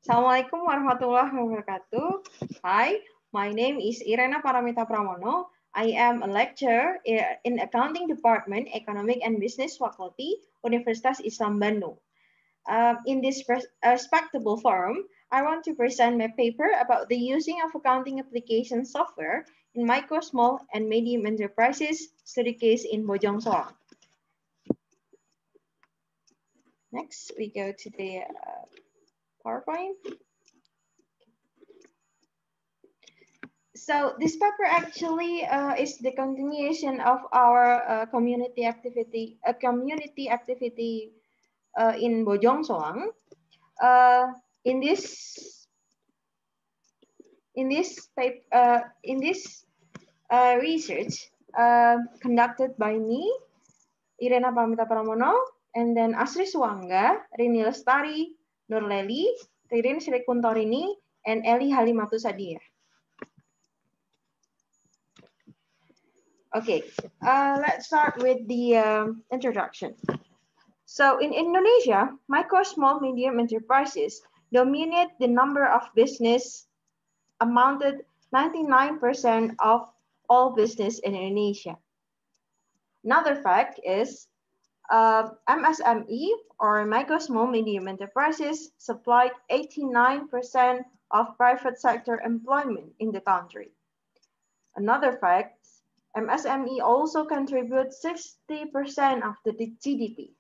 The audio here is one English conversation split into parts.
Assalamualaikum warahmatullahi wabarakatuh. Hi, my name is Irena Paramita Pramono. I am a lecturer in Accounting Department, Economic and Business Faculty, Universitas Islam Bandung. In this respectable forum, I want to present my paper about the using of accounting application software in micro, small, and medium enterprises study case in Bojong, Soang. Next, we go to the PowerPoint. So this paper actually is the continuation of our community activity in Bojong Soang. In this research conducted by me, Irena Paramita Pramono, and then Asri Suwangga, Rini Lestari, Nurleli, Ririn Sri Kuntorini, and Eli Halimatu Sadia. Okay, let's start with the introduction. So in Indonesia, micro, small, medium enterprises dominate the number of business, amounted 99% of all business in Indonesia. Another fact is MSME, or micro, small, medium enterprises, supplied 89% of private sector employment in the country. Another fact, MSME also contributes 60% of the GDP,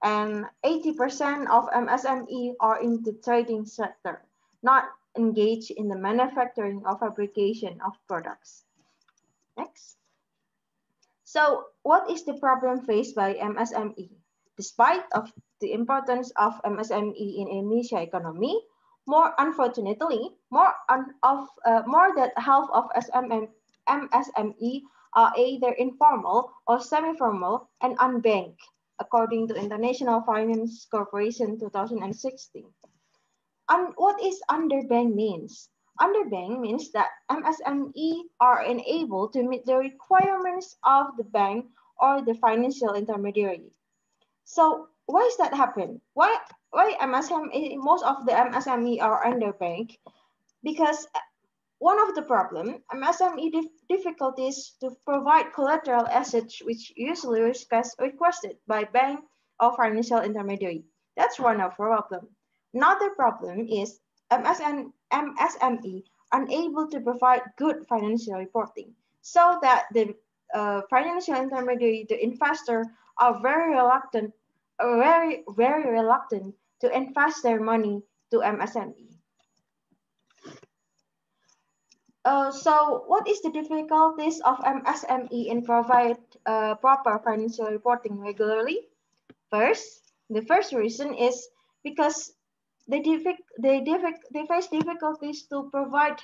and 80% of MSME are in the trading sector, not engaged in the manufacturing or fabrication of products. Next. So what is the problem faced by MSME? Despite of the importance of MSME in Indonesia economy, more unfortunately, more than half of MSME are either informal or semi-formal and unbanked, according to International Finance Corporation 2016. And what is underbanked means? Underbanked means that MSME are unable to meet the requirements of the bank or the financial intermediary. So why does that happen? Why MSME, most of the MSME are underbanked? Because one of the problem, MSME difficulties to provide collateral assets which usually requested by bank or financial intermediary. That's one of the problem. Another problem is MSME unable to provide good financial reporting, so that the financial intermediary, the investor, are very reluctant to invest their money to MSME. So what is the difficulties of MSME in provide proper financial reporting regularly? The first reason is because they face difficulties to provide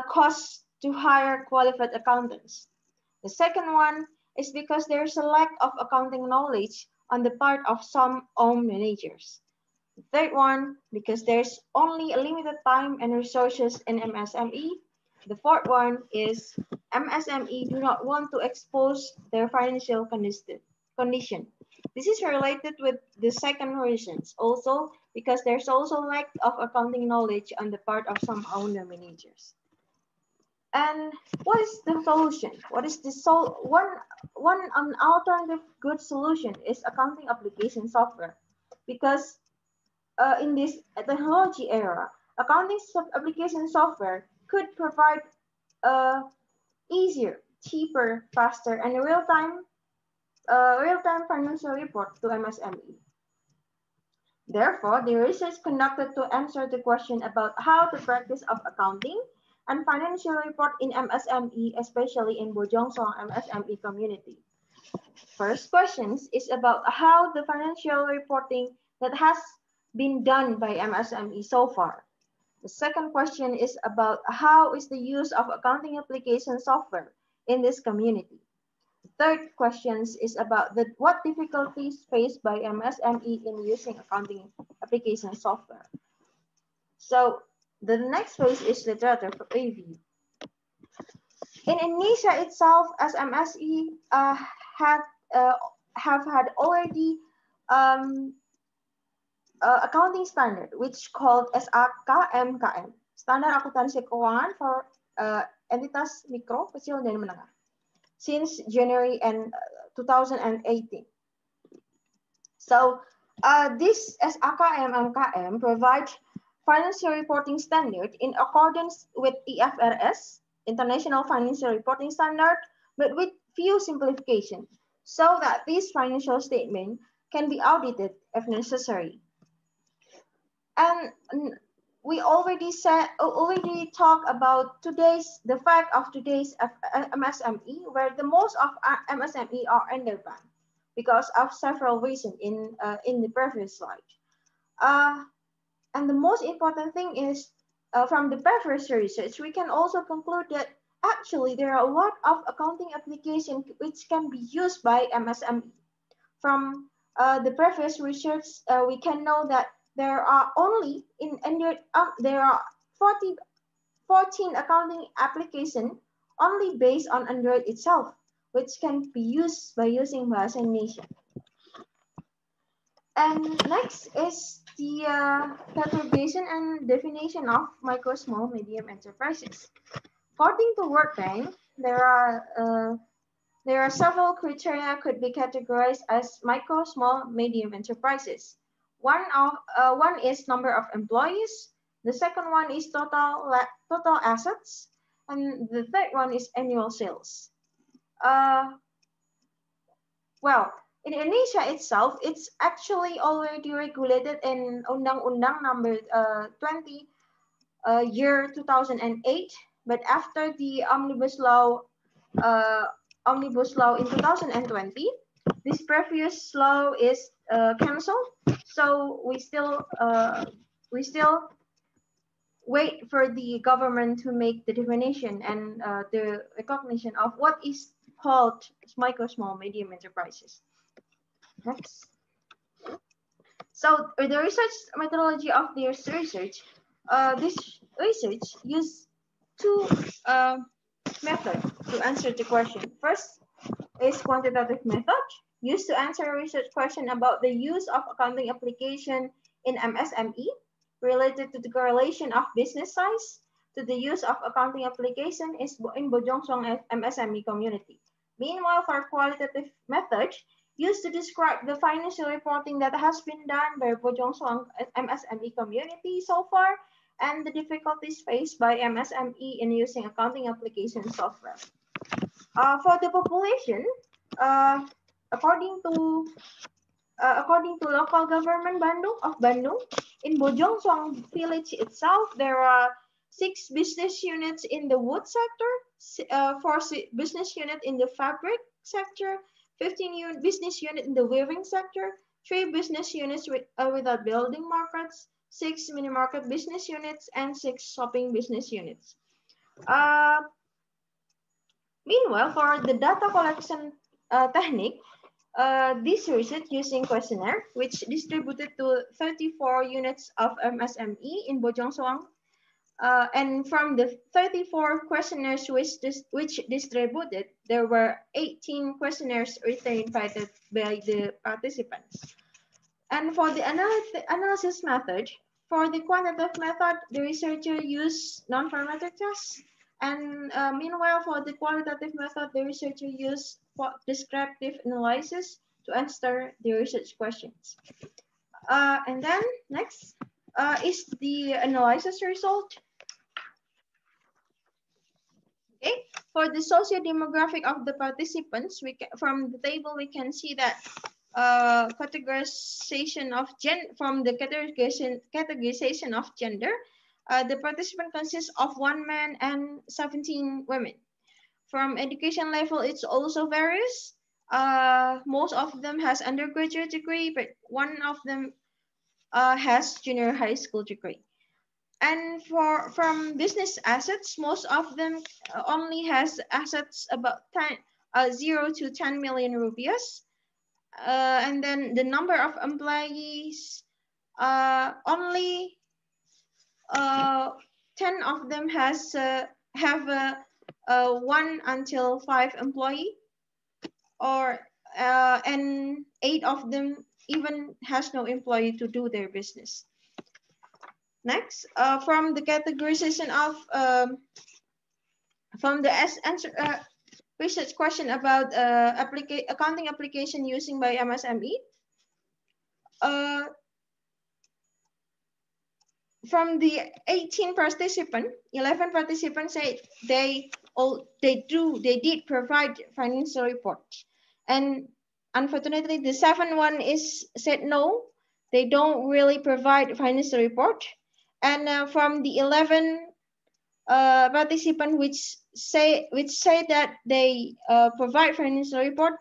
costs to hire qualified accountants. The second one is because there's a lack of accounting knowledge on the part of some own managers. The third one, because there's only a limited time and resources in MSME. The fourth one is MSME do not want to expose their financial condition. This is related with the second reasons also, because there's also lack of accounting knowledge on the part of some owner managers. And what is the solution? What is the one alternative good solution is accounting application software, because in this technology era, accounting application software could provide easier, cheaper, faster, and real-time financial report to MSME. Therefore, the research conducted to answer the question about how the practice of accounting and financial report in MSME, especially in Bojong Soang MSME community. First questions is about how the financial reporting that has been done by MSME so far. The second question is about how is the use of accounting application software in this community. The third question is about what difficulties faced by MSME in using accounting application software. So the next phase is literature review. In Indonesia itself, as MSE have had already accounting standard, which called SAKMKM, Standar Akuntansi Keuangan for Entitas Mikro, Kecil dan Menengah, since January 2018. So this SAKMKM provides financial reporting standard in accordance with IFRS, International Financial Reporting Standard, but with few simplifications, so that this financial statement can be audited if necessary. And we already talked about the fact of today's MSME, where the most of MSME are underbanked because of several reasons in the previous slide. And the most important thing is from the previous research, we can also conclude that actually there are a lot of accounting applications which can be used by MSME. From the previous research, we can know that there are only there are 14 accounting applications only based on Android itself, which can be used by using Bahasa Indonesia. And next is the categorization and definition of micro, small, medium enterprises. According to World Bank, there are several criteria could be categorized as micro, small, medium enterprises. One is number of employees. The second one is total assets, and the third one is annual sales. Well, in Indonesia itself, it's actually already regulated in Undang-Undang Number 20, year 2008. But after the Omnibus Law in 2020, this previous law is cancelled. So we still wait for the government to make the definition and the recognition of what is called micro, small, medium enterprises. Next. So the research methodology of this research used two methods to answer the question. First is quantitative method, used to answer a research question about the use of accounting application in MSME, related to the correlation of business size to the use of accounting application is in Bojong Soang MSME community. Meanwhile, for qualitative method, used to describe the financial reporting that has been done by Bojong Soang MSME community so far, and the difficulties faced by MSME in using accounting application software. For the population, according to local government Bandung, in Bojong Soang village itself, there are 6 business units in the wood sector, 4 business units in the fabric sector, 15 business units in the weaving sector, 3 business units without building markets, 6 mini market business units, and 6 shopping business units. Meanwhile, for the data collection technique, this research using questionnaire, which distributed to 34 units of MSME in Bojong Soang, and from the 34 questionnaires which distributed, there were 18 questionnaires returned by the participants. And for the analysis method, for the quantitative method, the researcher used non-parametric tests. And meanwhile, for the qualitative method, the researcher used descriptive analysis to answer the research questions. And then next is the analysis result. Okay, for the socio-demographic of the participants, from the table we can see that categorization of from the categorization of gender, the participant consists of 1 man and 17 women. From education level, it's also varies. Most of them has undergraduate degree, but one of them has junior high school degree. And from business assets, most of them only has assets about 0 to 10 million rupiahs. And then the number of employees, only 10 of them have 1 until 5 employee, or and 8 of them even has no employee to do their business. Next, from the categorization of from the answer research question about accounting application using by MSME. From the 18 participants, 11 participants said they did provide financial reports, and unfortunately the 7th one said no, they don't really provide financial report. And from the 11 participants which say that they provide financial report,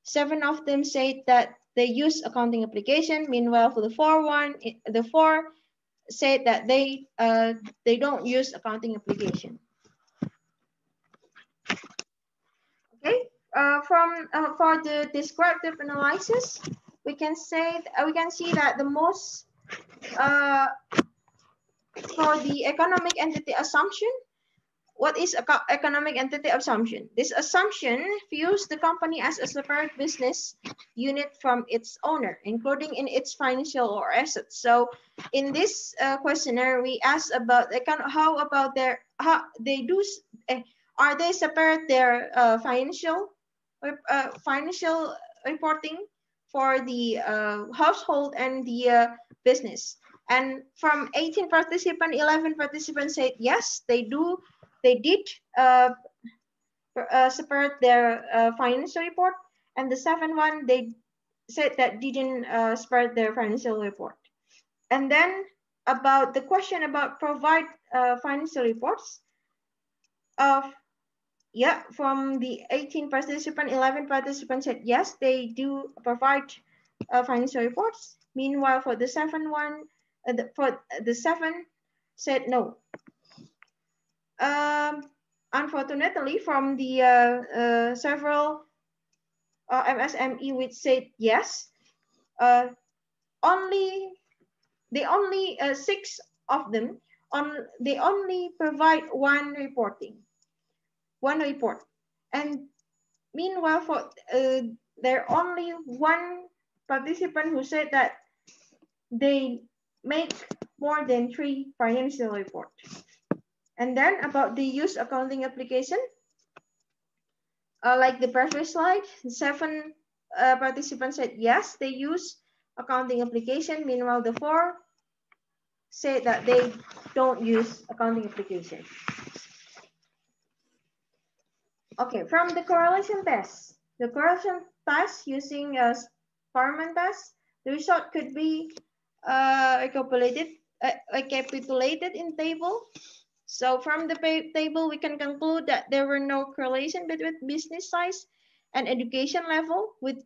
7 of them said that they use accounting application. Meanwhile, for the 4 said that they don't use accounting application. Okay, for the descriptive analysis, we can see that the most for the economic entity assumption. What is economic entity assumption? This assumption views the company as a separate business unit from its owner, including in its financial or assets. So in this questionnaire, we asked about are they separate their financial reporting for the household and the business. And from 18 participants, 11 participants said yes, they do. They did separate their financial report, and the 7th one they said that didn't separate their financial report. And then about the question about provide financial reports, from the 18 participants, 11 participants said yes, they do provide financial reports. Meanwhile, for the 7th one, for the 7 said no. Unfortunately, from the several MSME which said yes, only 6 of them they only provide one report. And meanwhile, for there only one participant who said that they make more than 3 financial reports. And then about the use accounting application, like the previous slide, 7 participants said yes, they use accounting application. Meanwhile, the 4 said that they don't use accounting application. Okay, from the correlation test. The correlation test using a Sparman test, the result could be recapitulated in table. So from the table, we can conclude that there were no correlation between business size and education level with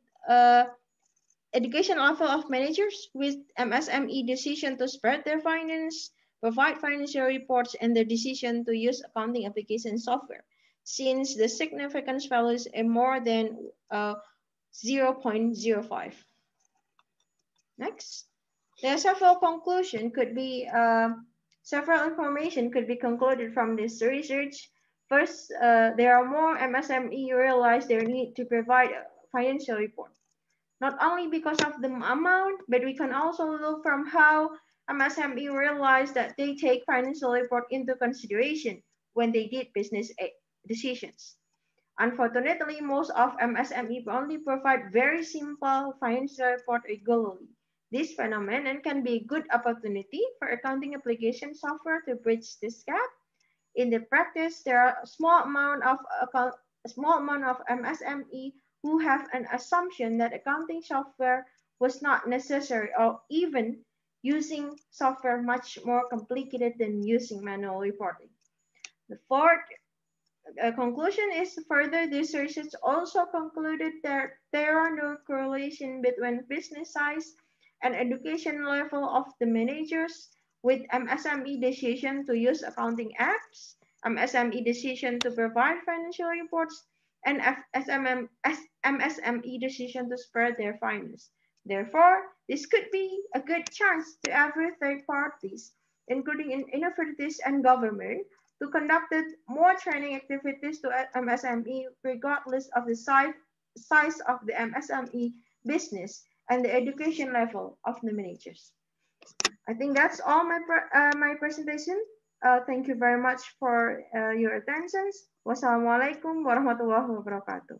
education level of managers with MSME decision to spread their finance, provide financial reports, and their decision to use accounting application software, since the significance values are more than 0.05. Next, there are several conclusions could be several information could be concluded from this research. First, there are more MSME realize their need to provide a financial report, not only because of the amount, but we can also look from how MSME realize that they take financial report into consideration when they did business decisions. Unfortunately, most of MSME only provide very simple financial report regularly. This phenomenon can be a good opportunity for accounting application software to bridge this gap. In the practice, there are a small amount of MSME who have an assumption that accounting software was not necessary, or even using software much more complicated than using manual reporting. The fourth conclusion is further research also concluded that there are no correlation between business size and education level of the managers with MSME decision to use accounting apps, MSME decision to provide financial reports, and MSME decision to spread their finance. Therefore, this could be a good chance to every third parties, including universities and government, to conduct more training activities to MSME regardless of the size of the MSME business, and the education level of the managers. I think that's all my presentation. Thank you very much for your attention. Wassalamualaikum warahmatullahi wabarakatuh.